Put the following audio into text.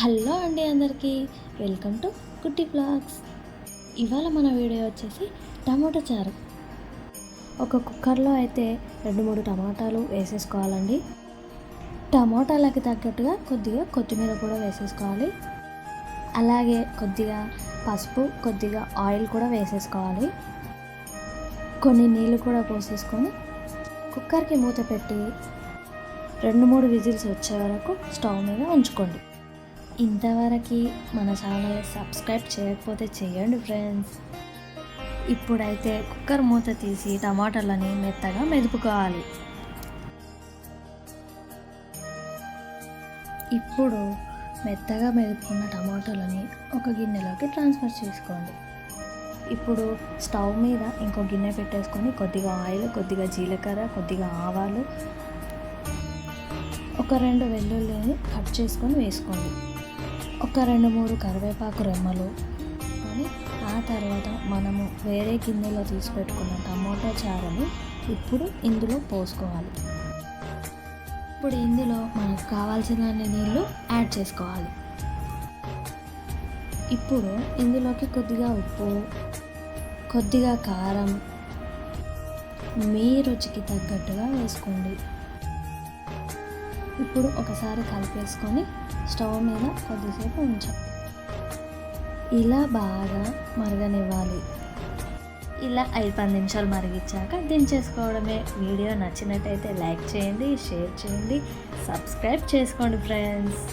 Hello అండి అందరికీ welcome to కుట్టి బ్లాగ్స్. ఇవాళ మన వీడియో వచ్చేసి టమాటో చారు. ఒక కుక్కర్లో అయితే 2-3 టమాటాలు వేసేసుకోవాలండి. టమాటాలకి తగ్గట్టుగా కొద్దిగా కొత్తిమీర కూడా వేసేసుకోవాలి. అలాగే కొద్దిగా పసుపు, కొద్దిగా ఆయిల్ కూడా వేసేసుకోవాలి. కొన్ని నీళ్ళు కూడా పోసేసుకొని కుక్కర్కి మూత పెట్టి 2-3 విజిల్స్ వచ్చే వరకు స్టవ్ మీద ఉంచుకోండి. ఇంతవరకు మన ఛానల్ సబ్స్క్రైబ్ చేయకపోతే చేయండి ఫ్రెండ్స్. ఇప్పుడైతే కుక్కర్ మూత తీసి టమాటాలని మెత్తగా మెదుపుకోవాలి. ఇప్పుడు మెత్తగా మెదుపుకున్న టమాటాలని ఒక గిన్నెలోకి ట్రాన్స్ఫర్ చేసుకోండి. ఇప్పుడు స్టవ్ మీద ఇంకో గిన్నె పెట్టేసుకొని కొద్దిగా ఆయిల్, కొద్దిగా జీలకర్ర, కొద్దిగా ఆవాలు, ఒక 2 వెల్లుల్లిని కట్ చేసుకొని వేసుకోండి. ఒక 2-3 కరివేపాకు రెమ్మలు కానీ ఆ తర్వాత మనము వేరే గిన్నెలో తీసి పెట్టుకున్న టమాటో చారుని ఇప్పుడు ఇందులో పోసుకోవాలి. ఇప్పుడు ఇందులో మనకు కావాల్సిన నీళ్ళు యాడ్ చేసుకోవాలి. ఇప్పుడు ఇందులోకి కొద్దిగా ఉప్పు, కొద్దిగా కారం మీ రుచికి తగ్గట్టుగా వేసుకోండి. ఇప్పుడు ఒకసారి కలిపేసుకొని స్టవ్ మీద కొద్దిసేపు ఉంచాలి. ఇలా బాగా మరగనివ్వాలి. ఇలా 5-10 నిమిషాలు మరిగించాక దించేసుకోవడమే. వీడియో నచ్చినట్టయితే లైక్ చేయండి, షేర్ చేయండి, సబ్స్క్రైబ్ చేసుకోండి ఫ్రెండ్స్.